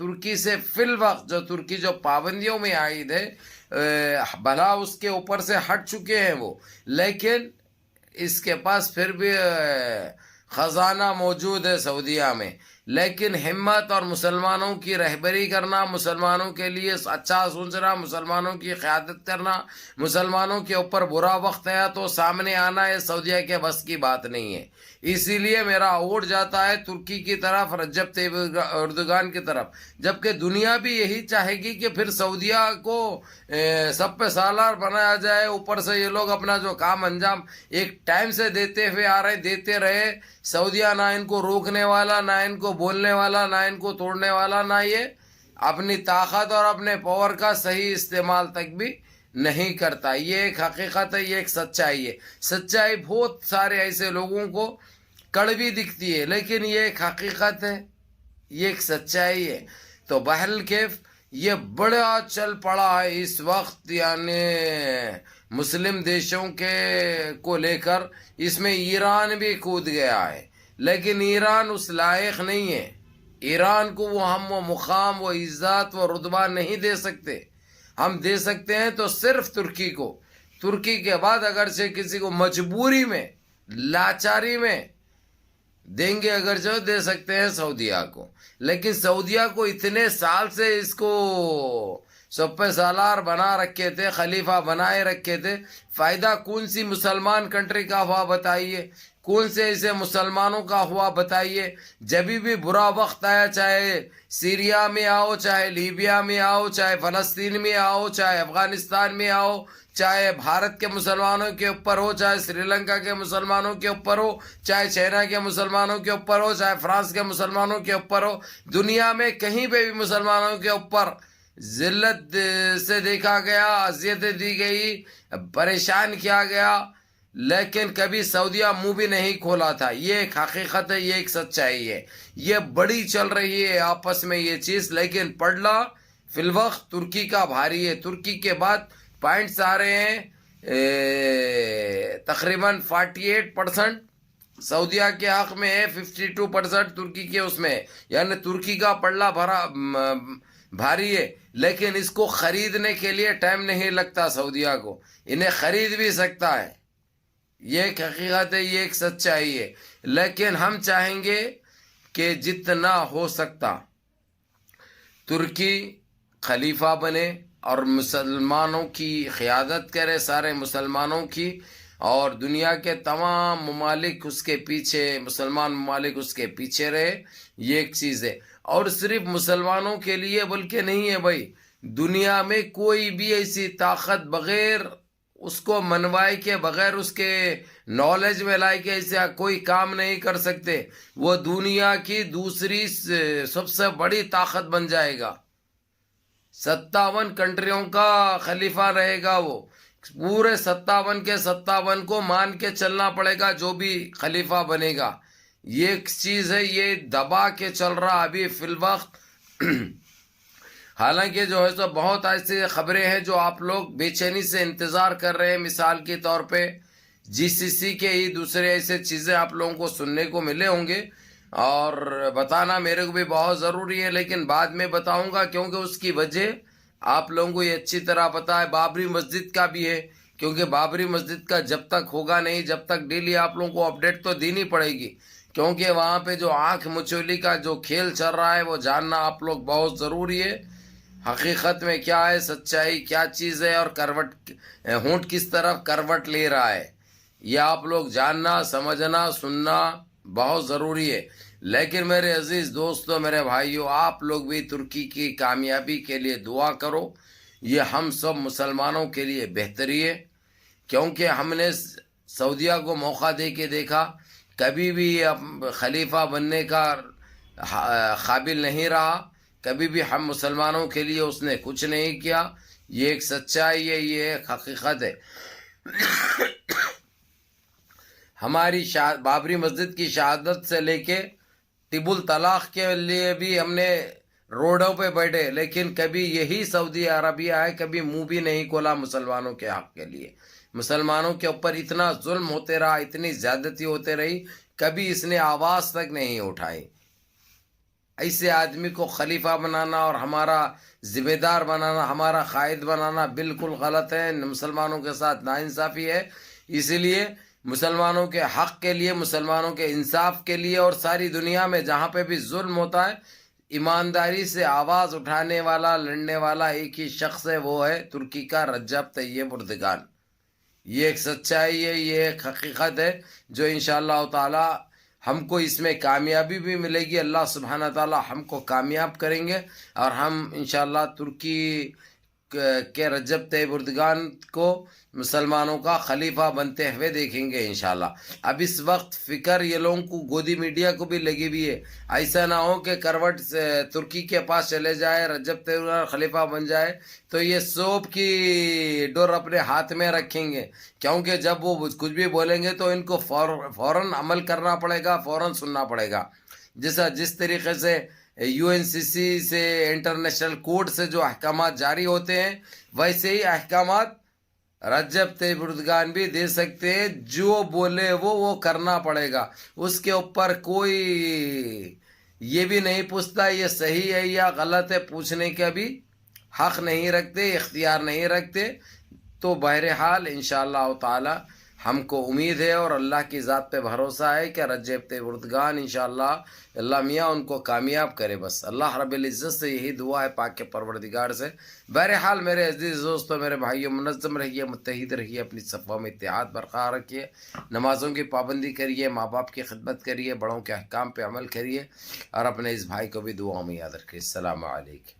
ترکی سے فی الوقت جو ترکی جو پابندیوں میں عائد ہے بھلا اس کے اوپر سے ہٹ چکے ہیں وہ، لیکن اس کے پاس پھر بھی خزانہ موجود ہے سعودیہ میں، لیکن ہمت اور مسلمانوں کی رہبری کرنا، مسلمانوں کے لیے اچھا سوچنا، مسلمانوں کی قیادت کرنا، مسلمانوں کے اوپر برا وقت ہے تو سامنے آنا، یہ سعودیہ کے بس کی بات نہیں ہے۔ اسی لیے میرا اوٹ جاتا ہے ترکی کی طرف، رجب طیب اردوغان کی طرف، جبکہ دنیا بھی یہی چاہے گی کہ پھر سعودیہ کو سب پہ سالار بنایا جائے، اوپر سے یہ لوگ اپنا جو کام انجام ایک ٹائم سے دیتے ہوئے آ رہے، دیتے رہے۔ سعودیہ نہ ان کو روکنے والا، نہ ان کو بولنے والا، نہ ان کو توڑنے والا، نہ یہ اپنی طاقت اور اپنے پاور کا صحیح استعمال تک بھی نہیں کرتا۔ یہ ایک حقیقت ہے، یہ ایک سچائی ہے۔ سچائی بہت سارے ایسے لوگوں کو کڑوی دکھتی ہے، لیکن یہ ایک حقیقت ہے، یہ ایک سچائی ہے۔ تو بہرکیف یہ بڑا چل پڑا ہے اس وقت، یعنی مسلم دیشوں کے کو لے کر، اس میں ایران بھی کود گیا ہے، لیکن ایران اس لائق نہیں ہے۔ ایران کو ہم وہ مقام، وہ عزت، وہ رتبہ نہیں دے سکتے۔ ہم دے سکتے ہیں تو صرف ترکی کو، ترکی کے بعد اگرچہ کسی کو مجبوری میں، لاچاری میں دیں گے، اگرچہ دے سکتے ہیں سعودیہ کو، لیکن سعودیہ کو اتنے سال سے اس کو سب پہ سالار بنا رکھے تھے، خلیفہ بنائے رکھے تھے، فائدہ کون سی مسلمان کنٹری کا ہوا بتائیے، کون سے ایسے مسلمانوں کا ہوا بتائیے؟ جب بھی برا وقت آیا، چاہے سیریا میں آؤ، چاہے لیبیا میں آؤ، چاہے فلسطین میں آؤ، چاہے افغانستان میں آؤ، چاہے بھارت کے مسلمانوں کے اوپر ہو، چاہے سری لنکا کے مسلمانوں کے اوپر ہو، چاہے چائنا کے مسلمانوں کے اوپر ہو، چاہے فرانس کے مسلمانوں کے اوپر ہو، دنیا میں کہیں پہ بھی مسلمانوں کے اوپر ذلت سے دیکھا گیا، اذیتیں دی گئی، پریشان کیا گیا، لیکن کبھی سعودیہ منہ بھی نہیں کھولا تھا۔ یہ ایک حقیقت ہے، یہ ایک سچائی ہے۔ یہ بڑی چل رہی ہے آپس میں یہ چیز، لیکن پڑلا فی الوقت ترکی کا بھاری ہے۔ ترکی کے بعد پوائنٹس آ رہے ہیں تقریباً 48% سعودیہ کے حق میں ہے، 52% ترکی کے اس میں ہے، یعنی ترکی کا پڑلا بھاری ہے، لیکن اس کو خریدنے کے لیے ٹائم نہیں لگتا سعودیہ کو، انہیں خرید بھی سکتا ہے۔ یہ ایک حقیقت ہے، یہ ایک سچائی ہے، لیکن ہم چاہیں گے کہ جتنا ہو سکتا ترکی خلیفہ بنے اور مسلمانوں کی قیادت کرے، سارے مسلمانوں کی، اور دنیا کے تمام ممالک اس کے پیچھے، مسلمان ممالک اس کے پیچھے رہے۔ یہ ایک چیز ہے، اور صرف مسلمانوں کے لیے بلکہ نہیں ہے بھائی، دنیا میں کوئی بھی ایسی طاقت بغیر اس کو منوائے کے، بغیر اس کے نالج میں لائے کے ایسا کوئی کام نہیں کر سکتے۔ وہ دنیا کی دوسری سب سے بڑی طاقت بن جائے گا، 57 کنٹریوں کا خلیفہ رہے گا وہ، پورے 57 کے 57 کو مان کے چلنا پڑے گا جو بھی خلیفہ بنے گا۔ یہ ایک چیز ہے، یہ دبا کے چل رہا ابھی فی الوقت۔ حالانکہ جو ہے تو بہت ایسی خبریں ہیں جو آپ لوگ بے چینی سے انتظار کر رہے ہیں، مثال کے طور پہ GCC کے ہی دوسرے ایسے چیزیں آپ لوگوں کو سننے کو ملے ہوں گے، اور بتانا میرے کو بھی بہت ضروری ہے، لیکن بعد میں بتاؤں گا، کیونکہ اس کی وجہ آپ لوگوں کو یہ اچھی طرح پتا ہے۔ بابری مسجد کا بھی ہے، کیونکہ بابری مسجد کا جب تک ہوگا نہیں، جب تک ڈیلی آپ لوگوں کو اپڈیٹ تو دینی پڑے گی، کیونکہ وہاں پہ جو آنکھ مچولی کا جو کھیل چل رہا ہے وہ جاننا آپ لوگ بہت ضروری ہے۔ حقیقت میں کیا ہے، سچائی کیا چیز ہے، اور کروٹ ہونٹ کس طرف کروٹ لے رہا ہے، یہ آپ لوگ جاننا، سمجھنا، سننا بہت ضروری ہے۔ لیکن میرے عزیز دوستو، میرے بھائیو، آپ لوگ بھی ترکی کی کامیابی کے لیے دعا کرو، یہ ہم سب مسلمانوں کے لیے بہتری ہے، کیونکہ ہم نے سعودیہ کو موقع دے کے دیکھا، کبھی بھی خلیفہ بننے کا قابل نہیں رہا، کبھی بھی ہم مسلمانوں کے لیے اس نے کچھ نہیں کیا۔ یہ ایک سچائی ہے، یہ ایک حقیقت ہے۔ ہماری بابری مسجد کی شہادت سے لے کے طب الطلاق کے لیے بھی ہم نے روڈوں پہ بیٹھے، لیکن کبھی یہی سعودی عربیہ ہے کبھی منہ بھی نہیں کھولا مسلمانوں کے حق کے لیے۔ مسلمانوں کے اوپر اتنا ظلم ہوتے رہا، اتنی زیادتی ہوتے رہی، کبھی اس نے آواز تک نہیں اٹھائی۔ ایسے آدمی کو خلیفہ بنانا اور ہمارا ذمہ دار بنانا، ہمارا قائد بنانا بالکل غلط ہے، مسلمانوں کے ساتھ ناانصافی ہے۔ اسی لیے مسلمانوں کے حق کے لیے، مسلمانوں کے انصاف کے لیے اور ساری دنیا میں جہاں پہ بھی ظلم ہوتا ہے، ایمانداری سے آواز اٹھانے والا، لڑنے والا ایک ہی شخص ہے، وہ ہے ترکی کا رجب طیب اردگان۔ یہ ایک سچائی ہے، یہ ایک حقیقت ہے جو انشاءاللہ تعالی ہم کو اس میں کامیابی بھی ملے گی۔ اللہ سبحانہ تعالی ہم کو کامیاب کریں گے اور ہم انشاءاللہ ترکی کے رجب طیب اردگان کو مسلمانوں کا خلیفہ بنتے ہوئے دیکھیں گے انشاءاللہ۔ اب اس وقت فکر یہ لوگوں کو، گودی میڈیا کو بھی لگی ہوئی ہے، ایسا نہ ہو کہ کروٹ سے ترکی کے پاس چلے جائے، رجب طیب اردگان خلیفہ بن جائے تو یہ سوپ کی ڈور اپنے ہاتھ میں رکھیں گے، کیونکہ جب وہ کچھ بھی بولیں گے تو ان کو فوراً عمل کرنا پڑے گا، فوراً سننا پڑے گا۔ جس طریقے سے UNCC سے، انٹرنیشنل کورٹ سے جو احکامات جاری ہوتے ہیں، ویسے ہی احکامات رجب طیب اردگان بھی دے سکتے ہیں۔ جو بولے وہ کرنا پڑے گا، اس کے اوپر کوئی یہ بھی نہیں پوچھتا یہ صحیح ہے یا غلط ہے، پوچھنے کا بھی حق نہیں رکھتے، اختیار نہیں رکھتے۔ تو بہرحال انشاءاللہ تعالی ہم کو امید ہے اور اللہ کی ذات پہ بھروسہ ہے کہ رجب طیب اردگان انشاءاللہ اللہ میاں ان کو کامیاب کرے۔ بس اللہ رب العزت سے یہی دعا ہے، پاک کے پروردگار سے۔ بہرحال میرے عزیز دوستوں، میرے بھائیوں، منظم رہیے، متحد رہیے، اپنی صفوں میں اتحاد برقرار رکھیے، نمازوں کی پابندی کریے، ماں باپ کی خدمت کریے، بڑوں کے احکام پہ عمل کریے اور اپنے اس بھائی کو بھی دعاؤں میں یاد رکھیے۔ السلام علیکم۔